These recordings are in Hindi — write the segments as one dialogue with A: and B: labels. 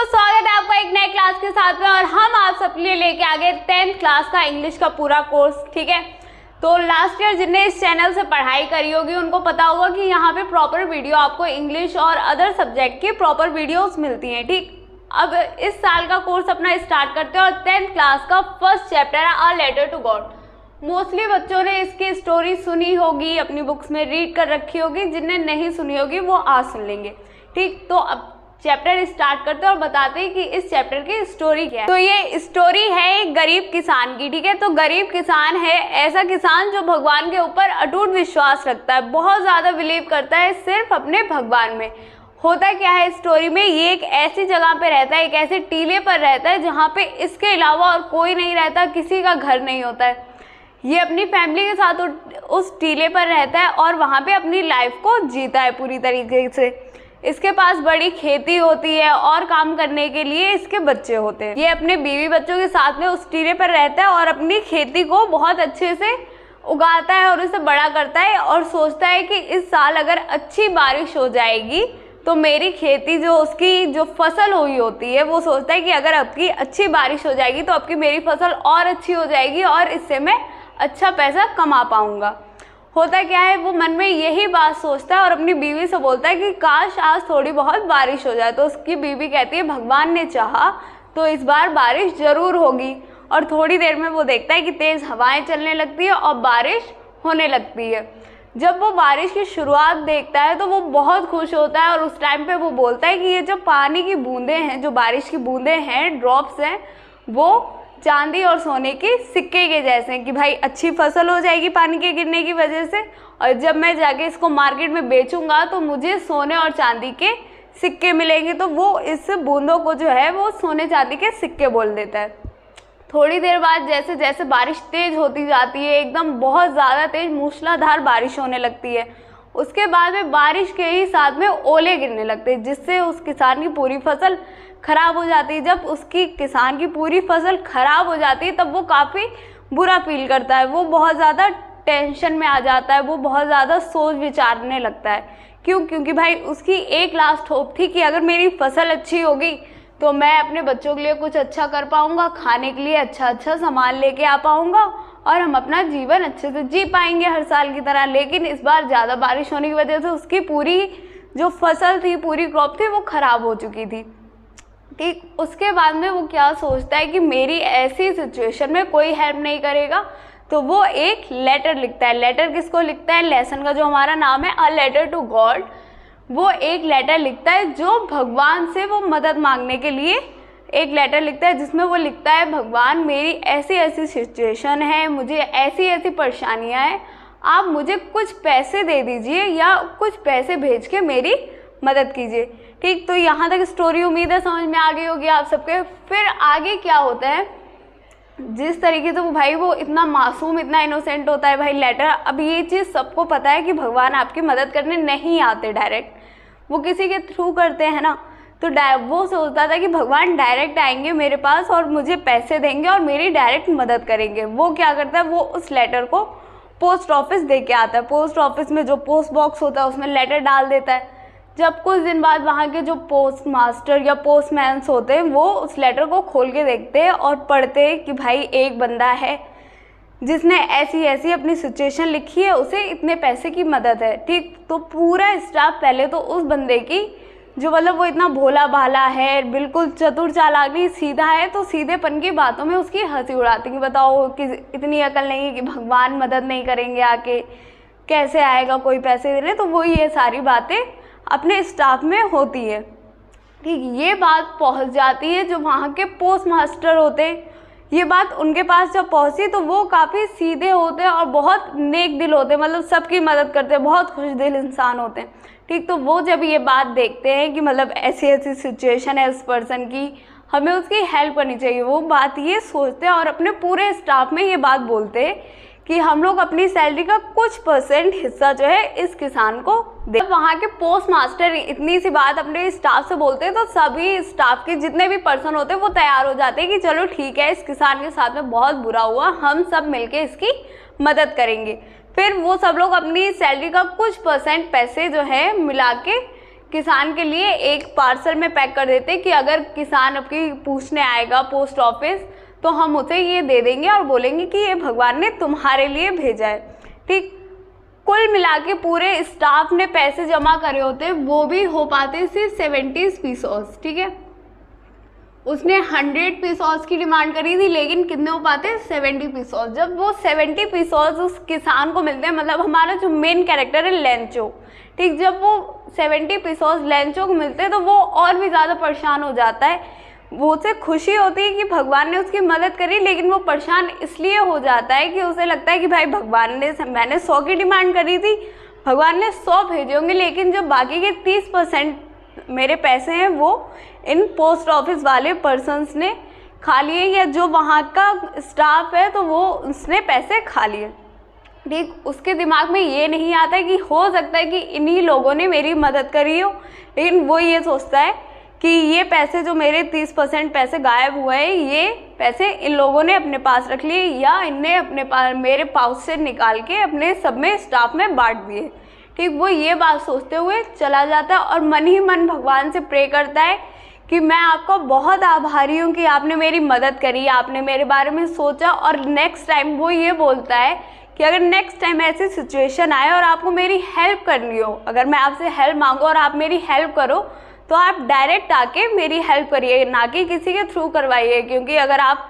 A: स्वागत है आपका एक नए क्लास के साथ में। और हम आप सबके लिए लेके आ गए 10th क्लास का इंग्लिश का पूरा कोर्स। ठीक है, तो लास्ट ईयर जिनने इस चैनल से पढ़ाई करी होगी उनको पता होगा कि यहाँ पे प्रॉपर वीडियो आपको इंग्लिश और अदर सब्जेक्ट की प्रॉपर वीडियोस मिलती हैं। ठीक, अब इस साल का कोर्स अपना स्टार्ट करते हैं और 10th क्लास का फर्स्ट चैप्टर है a letter to God. Mostly बच्चों ने इसकी स्टोरी सुनी होगी, अपनी बुक्स में रीड कर रखी होगी, जिनने नहीं सुनी होगी वो आज सुन लेंगे। ठीक, तो अब चैप्टर स्टार्ट करते हैं और बताते हैं कि इस चैप्टर की स्टोरी क्या है। तो ये स्टोरी है एक गरीब किसान की। ठीक है, तो गरीब किसान है ऐसा किसान जो भगवान के ऊपर अटूट विश्वास रखता है, बहुत ज़्यादा बिलीव करता है सिर्फ अपने भगवान में। होता क्या है स्टोरी में, ये एक ऐसी जगह पे रहता है, एक ऐसे टीले पर रहता है जहाँ पे इसके अलावा और कोई नहीं रहता, किसी का घर नहीं होता है। ये अपनी फैमिली के साथ उस टीले पर रहता है और वहाँ पे अपनी लाइफ को जीता है पूरी तरीके से। इसके पास बड़ी खेती होती है और काम करने के लिए इसके बच्चे होते हैं। ये अपने बीवी बच्चों के साथ में उस टीले पर रहता है और अपनी खेती को बहुत अच्छे से उगाता है और उसे बड़ा करता है और सोचता है कि इस साल अगर अच्छी बारिश हो जाएगी तो मेरी खेती जो उसकी जो फसल हुई होती है वो सोचता है कि अगर आपकी अच्छी बारिश हो जाएगी तो आपकी मेरी फसल और अच्छी हो जाएगी और इससे मैं अच्छा पैसा कमा पाऊंगा। होता क्या है, वो मन में यही बात सोचता है और अपनी बीवी से बोलता है कि काश आज थोड़ी बहुत बारिश हो जाए। तो उसकी बीवी कहती है भगवान ने चाहा तो इस बार बारिश ज़रूर होगी। और थोड़ी देर में वो देखता है कि तेज़ हवाएं चलने लगती है और बारिश होने लगती है। जब वो बारिश की शुरुआत देखता है तो वो बहुत खुश होता है और उस टाइम पे वो बोलता है कि ये जो पानी की बूंदें हैं, जो बारिश की बूंदें हैं, ड्रॉप्स हैं, वो चांदी और सोने के सिक्के के जैसे हैं कि भाई अच्छी फसल हो जाएगी पानी के गिरने की वजह से, और जब मैं जाके इसको मार्केट में बेचूंगा तो मुझे सोने और चांदी के सिक्के मिलेंगे। तो वो इस बूंदों को जो है वो सोने चांदी के सिक्के बोल देता है। थोड़ी देर बाद जैसे जैसे बारिश तेज़ होती जाती है, एकदम बहुत ज़्यादा तेज़ मूसलाधार बारिश होने लगती है। उसके बाद में बारिश के ही साथ में ओले गिरने लगते हैं जिससे उस किसान की पूरी फसल ख़राब हो जाती है। जब उसकी किसान की पूरी फसल ख़राब हो जाती है तब वो काफ़ी बुरा फील करता है, वो बहुत ज़्यादा टेंशन में आ जाता है, वो बहुत ज़्यादा सोच विचारने लगता है। क्योंकि भाई उसकी एक लास्ट होप थी कि अगर मेरी फसल अच्छी होगी तो मैं अपने बच्चों के लिए कुछ अच्छा कर पाऊँगा, खाने के लिए अच्छा अच्छा सामान लेके आ पाऊँगा और हम अपना जीवन अच्छे से जी पाएंगे हर साल की तरह। लेकिन इस बार ज़्यादा बारिश होने की वजह से उसकी पूरी जो फसल थी, पूरी क्रॉप थी, वो ख़राब हो चुकी थी। ठीक, उसके बाद में वो क्या सोचता है कि मेरी ऐसी सिचुएशन में कोई हेल्प नहीं करेगा, तो वो एक लेटर लिखता है। लेटर किसको लिखता है? लेसन का जो हमारा नाम है अ लेटर टू गॉड, वो एक लेटर लिखता है जो भगवान से वो मदद मांगने के लिए एक लेटर लिखता है जिसमें वो लिखता है भगवान मेरी ऐसी ऐसी सिचुएशन है, मुझे ऐसी ऐसी परेशानियां हैं, आप मुझे कुछ पैसे दे दीजिए या कुछ पैसे भेज के मेरी मदद कीजिए। ठीक, तो यहाँ तक स्टोरी उम्मीद है समझ में आ गई होगी आप सबके। फिर आगे क्या होता है, जिस तरीके से वो इतना मासूम, इतना इनोसेंट होता है भाई लेटर। अब ये चीज़ सबको पता है कि भगवान आपकी मदद करने नहीं आते डायरेक्ट, वो किसी के थ्रू करते हैं ना। तो वो सोचता था कि भगवान डायरेक्ट आएंगे मेरे पास और मुझे पैसे देंगे और मेरी डायरेक्ट मदद करेंगे। वो क्या करता है, वो उस लेटर को पोस्ट ऑफिस दे के आता है। पोस्ट ऑफिस में जो पोस्ट बॉक्स होता है उसमें लेटर डाल देता है। जब कुछ दिन बाद वहाँ के जो पोस्ट मास्टर या पोस्टमैन्स होते हैं वो उस लेटर को खोल के देखते हैं और पढ़ते हैं कि भाई एक बंदा है जिसने ऐसी ऐसी अपनी सिचुएशन लिखी है, उसे इतने पैसे की मदद है। ठीक, तो पूरा स्टाफ पहले तो उस बंदे की जो वो इतना भोला भाला है, बिल्कुल चतुर चालाक नहीं, सीधा है, तो सीधेपन की बातों में उसकी हंसी उड़ाती कि बताओ कि इतनी अकल नहीं है कि भगवान मदद नहीं करेंगे, आके कैसे आएगा कोई पैसे देने। तो वो ये सारी बातें अपने स्टाफ में होती है। ठीक, ये बात पहुंच जाती है जो वहाँ के पोस्ट मास्टर होते हैं। ये बात उनके पास जब पहुंची तो वो काफ़ी सीधे होते हैं और बहुत नेक दिल होते हैं, सबकी मदद करते हैं, बहुत खुश दिल इंसान होते हैं। ठीक, तो वो जब ये बात देखते हैं कि ऐसी ऐसी सिचुएशन है उस पर्सन की, हमें उसकी हेल्प करनी चाहिए, वो बात ये सोचते हैं और अपने पूरे स्टाफ में ये बात बोलते हैं कि हम लोग अपनी सैलरी का कुछ % हिस्सा जो है इस किसान को दे। वहाँ के पोस्ट मास्टर इतनी सी बात अपने स्टाफ से बोलते हैं तो सभी स्टाफ के जितने भी पर्सन होते हैं वो तैयार हो जाते हैं कि चलो ठीक है, इस किसान के साथ में बहुत बुरा हुआ, हम सब मिलके इसकी मदद करेंगे। फिर वो सब लोग अपनी सैलरी का कुछ % पैसे जो है मिला के किसान के लिए एक पार्सल में पैक कर देते कि अगर किसान आपकी पूछने आएगा पोस्ट ऑफिस तो हम उसे ये दे देंगे और बोलेंगे कि ये भगवान ने तुम्हारे लिए भेजा है। ठीक, कुल मिला के पूरे स्टाफ ने पैसे जमा करे होते, वो भी हो पाते सिर्फ 70 पीसोस। ठीक है, उसने 100 पीसोस की डिमांड करी थी, लेकिन कितने हो पाते 70 पीसोस। जब वो 70 पीसोस उस किसान को मिलते हैं, मतलब हमारा जो मेन कैरेक्टर है लेंचो, ठीक, जब वो 70 पीसोस लेंचो को मिलते हैं तो वो और भी ज़्यादा परेशान हो जाता है। वो उसे खुशी होती है कि भगवान ने उसकी मदद करी, लेकिन वो परेशान इसलिए हो जाता है कि उसे लगता है कि भाई भगवान ने, मैंने 100 की डिमांड करी थी, भगवान ने 100 भेजे होंगे, लेकिन जो बाकी के 30% मेरे पैसे हैं वो इन पोस्ट ऑफिस वाले पर्सन्स ने खा लिए, या जो वहाँ का स्टाफ है तो वो उसने पैसे खा लिए। ठीक, उसके दिमाग में ये नहीं आता है कि हो सकता है कि इन्हीं लोगों ने मेरी मदद करी हो, लेकिन वो ये सोचता है कि ये पैसे जो मेरे 30% पैसे गायब हुए हैं, ये पैसे इन लोगों ने अपने पास रख लिए या इनने अपने पास मेरे पाउच से निकाल के अपने सब में स्टाफ में बांट दिए। ठीक, वो ये बात सोचते हुए चला जाता है और मन ही मन भगवान से प्रे करता है कि मैं आपका बहुत आभारी हूँ कि आपने मेरी मदद करी, आपने मेरे बारे में सोचा। और नेक्स्ट टाइम वो ये बोलता है कि अगर नेक्स्ट टाइम ऐसी सिचुएशन आए और आपको मेरी हेल्प करनी हो, अगर मैं आपसे हेल्प मांगूँ और आप मेरी हेल्प करो, तो आप डायरेक्ट आके मेरी हेल्प करिए, ना कि किसी के थ्रू करवाइए, क्योंकि अगर आप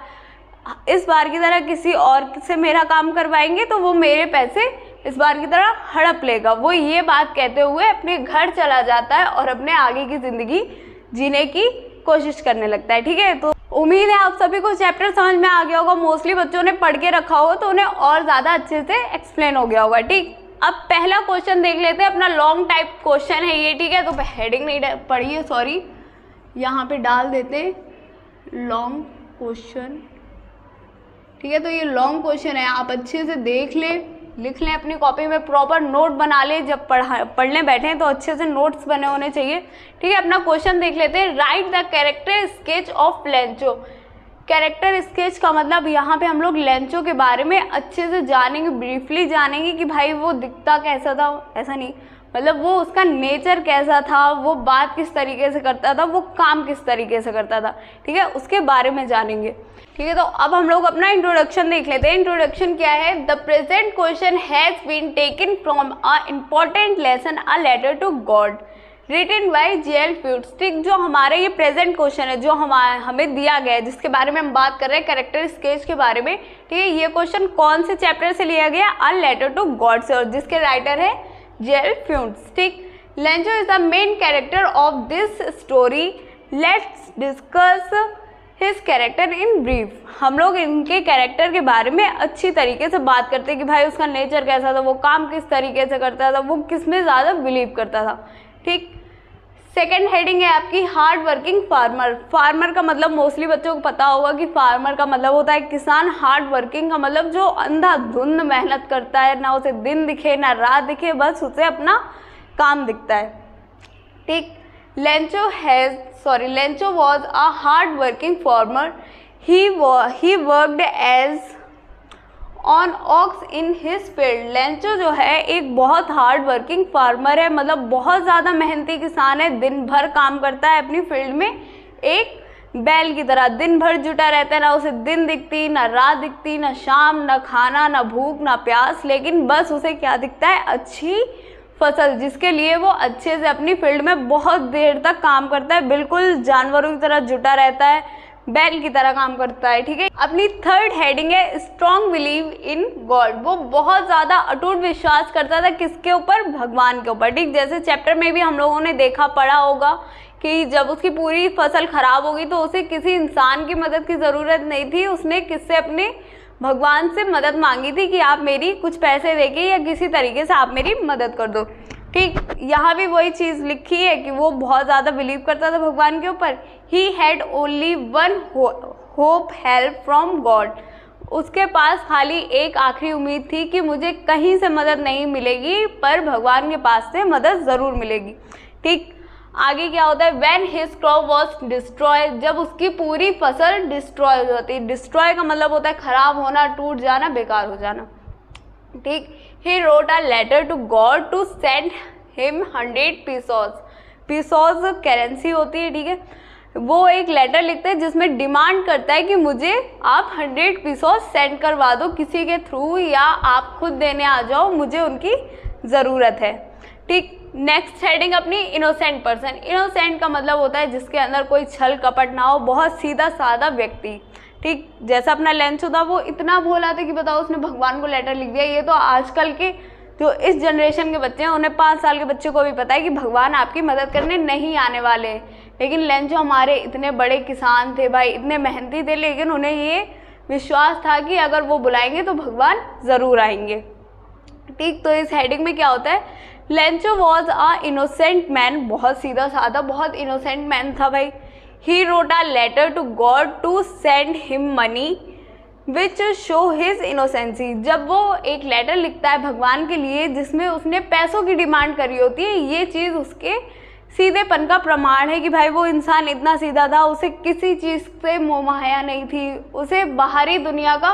A: इस बार की तरह किसी और से मेरा काम करवाएंगे तो वो मेरे पैसे इस बार की तरह हड़प लेगा। वो ये बात कहते हुए अपने घर चला जाता है और अपने आगे की ज़िंदगी जीने की कोशिश करने लगता है। ठीक है, तो उम्मीद है आप सभी को चैप्टर समझ में आ गया होगा। मोस्टली बच्चों ने पढ़ के रखा होगा तो उन्हें और ज़्यादा अच्छे से एक्सप्लेन हो गया होगा। ठीक, अब पहला क्वेश्चन देख लेते हैं, अपना लॉन्ग टाइप क्वेश्चन है ये। ठीक है, तो हेडिंग नहीं पढ़ी है, सॉरी, यहाँ पे डाल देते लॉन्ग क्वेश्चन। ठीक है, तो ये लॉन्ग क्वेश्चन है, आप अच्छे से देख लें, लिख लें, अपनी कॉपी में प्रॉपर नोट बना लें, जब पढ़ने बैठे तो अच्छे से नोट्स बने होने चाहिए। ठीक है, अपना क्वेश्चन देख लेते हैं। Right the character sketch of Lencho. Character sketch का मतलब यहाँ पे हम लोग लेंचो के बारे में अच्छे से जानेंगे, ब्रीफली जानेंगे कि भाई वो दिखता कैसा था, ऐसा नहीं, मतलब वो उसका नेचर कैसा था, वो बात किस तरीके से करता था, वो काम किस तरीके से करता था। ठीक है, उसके बारे में जानेंगे। ठीक है, तो अब हम लोग अपना इंट्रोडक्शन देख लेते हैं। इंट्रोडक्शन क्या है? The present question has been taken from a important lesson a letter to God written by J.L. Fuentes. ठीक, जो हमारे ये प्रेजेंट क्वेश्चन है जो हमें दिया गया है, जिसके बारे में हम बात कर रहे हैं, कैरेक्टर स्केच के बारे में। ठीक है, ये क्वेश्चन कौन से चैप्टर से लिया गया? अ लेटर टू गॉड से, और जिसके राइटर है J.L. फ्यूट्स। ठीक, Lencho is the main character of this story. Let's discuss his character in brief. हम लोग इनके कैरेक्टर के बारे में अच्छी तरीके से बात करते हैं कि भाई उसका नेचर कैसा था, वो काम किस तरीके से करता था, वो किस में ज़्यादा बिलीव करता था। ठीक, सेकेंड हेडिंग है आपकी हार्ड वर्किंग फार्मर। फार्मर का मतलब मोस्टली बच्चों को पता होगा कि फार्मर का मतलब होता है किसान। हार्ड वर्किंग का मतलब जो अंधाधुंध मेहनत करता है, ना उसे दिन दिखे ना रात दिखे, बस उसे अपना काम दिखता है। ठीक, Lencho was a hard working farmer. He worked as an ox in his field. Lencho जो है एक बहुत हार्ड वर्किंग फार्मर है, मतलब बहुत ज़्यादा मेहनती किसान है, दिन भर काम करता है अपनी फील्ड में, एक बैल की तरह दिन भर जुटा रहता है, ना उसे दिन दिखती ना रात दिखती, ना शाम ना खाना ना भूख ना प्यास, लेकिन बस उसे क्या दिखता है? अच्छी फसल, जिसके लिए वो अच्छे से अपनी फील्ड में बहुत देर तक काम करता है, बिल्कुल जानवरों की तरह जुटा रहता है, बैल की तरह काम करता है। ठीक है, अपनी थर्ड हेडिंग है स्ट्रॉन्ग बिलीव इन गॉड। वो बहुत ज़्यादा अटूट विश्वास करता था किसके ऊपर? भगवान के ऊपर। ठीक, जैसे चैप्टर में भी हम लोगों ने देखा पढ़ा होगा कि जब उसकी पूरी फसल खराब होगी तो उसे किसी इंसान की मदद की ज़रूरत नहीं थी, उसने किससे? अपने भगवान से मदद मांगी थी कि आप मेरी कुछ पैसे देके या किसी तरीके से आप मेरी मदद कर दो। ठीक, यहाँ भी वही चीज़ लिखी है कि वो बहुत ज़्यादा बिलीव करता था भगवान के ऊपर। He had only one hope help from God. उसके पास खाली एक आखिरी उम्मीद थी कि मुझे कहीं से मदद नहीं मिलेगी, पर भगवान के पास से मदद ज़रूर मिलेगी। ठीक, आगे क्या होता है? When his crop was destroy. जब उसकी पूरी फसल डिस्ट्रॉय हो जाती है। डिस्ट्रॉय का मतलब होता है खराब होना, टूट जाना, बेकार हो जाना। ठीक, he wrote a letter to God to send him 100 pesos. Pesos currency होती है, ठीक है, वो एक लेटर लिखते हैं जिसमें डिमांड करता है कि मुझे आप 100 पीसोस सेंड करवा दो किसी के थ्रू, या आप खुद देने आ जाओ, मुझे उनकी ज़रूरत है, ठीक। नेक्स्ट हेडिंग अपनी इनोसेंट पर्सन। इनोसेंट का मतलब होता है जिसके अंदर कोई छल कपट ना हो, बहुत सीधा साधा व्यक्ति, ठीक। जैसा अपना लेंचो था, वो इतना भोला था कि बताओ उसने भगवान को लेटर लिख दिया। ये तो आजकल के जो इस जनरेशन के बच्चे हैं, उन्हें 5 साल के बच्चे को भी पता है कि भगवान आपकी मदद करने नहीं आने वाले। लेकिन लेंचो हमारे इतने बड़े किसान थे भाई, इतने मेहनती थे, लेकिन उन्हें ये विश्वास था कि अगर वो बुलाएंगे तो भगवान ज़रूर आएंगे, ठीक। तो इस हेडिंग में क्या होता है, Lencho was a innocent man, बहुत सीधा साधा, बहुत इनोसेंट मैन था भाई। He wrote a letter to God to send him money which show his innocency. जब वो एक लेटर लिखता है भगवान के लिए जिसमें उसने पैसों की डिमांड करी होती है, ये चीज़ उसके सीधेपन का प्रमाण है कि भाई वो इंसान इतना सीधा था, उसे किसी चीज़ से मोह माया नहीं थी, उसे बाहरी दुनिया का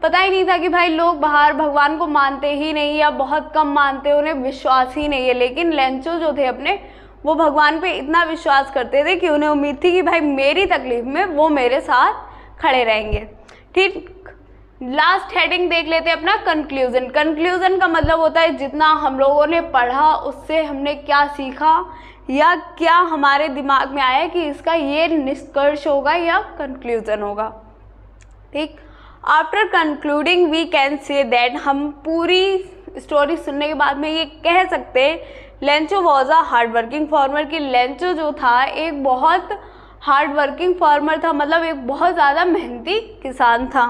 A: पता ही नहीं था कि भाई लोग बाहर भगवान को मानते ही नहीं या बहुत कम मानते, उन्हें विश्वास ही नहीं है। लेकिन लेंचो जो थे अपने, वो भगवान पे इतना विश्वास करते थे कि उन्हें उम्मीद थी कि भाई मेरी तकलीफ में वो मेरे साथ खड़े रहेंगे, ठीक। लास्ट हेडिंग देख लेते हैं अपना कंक्लूजन। कंक्लूजन का मतलब होता है जितना हम लोगों ने पढ़ा उससे हमने क्या सीखा, या क्या हमारे दिमाग में आया कि इसका ये निष्कर्ष होगा या कंक्लूजन होगा, ठीक। After concluding we can say that, हम पूरी स्टोरी सुनने के बाद में ये कह सकते हैं Lencho was a hard working farmer, कि लेंचो जो था एक बहुत हार्ड वर्किंग फार्मर था, मतलब एक बहुत ज़्यादा मेहनती किसान था।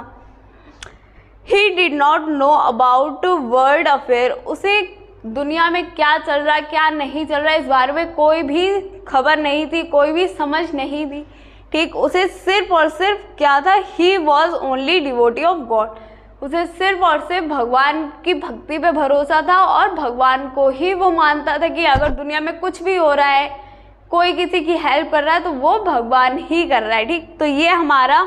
A: He did not know about world affair, उसे दुनिया में क्या चल रहा है क्या नहीं चल रहा है इस बारे में कोई भी खबर नहीं थी, कोई भी समझ नहीं थी, ठीक। उसे सिर्फ और सिर्फ क्या था, he was only devotee of God, उसे सिर्फ और सिर्फ भगवान की भक्ति पे भरोसा था और भगवान को ही वो मानता था कि अगर दुनिया में कुछ भी हो रहा है, कोई किसी की हेल्प कर रहा है तो वो भगवान ही कर रहा है, ठीक। तो ये हमारा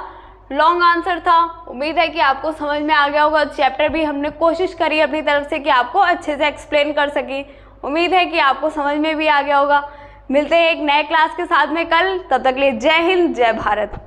A: लॉन्ग आंसर था। उम्मीद है कि आपको समझ में आ गया होगा। चैप्टर भी हमने कोशिश करी अपनी तरफ से कि आपको अच्छे से एक्सप्लेन कर सकी। उम्मीद है कि आपको समझ में भी आ गया होगा। मिलते हैं एक नए क्लास के साथ में कल, तब तक के लिए जय हिंद जय भारत।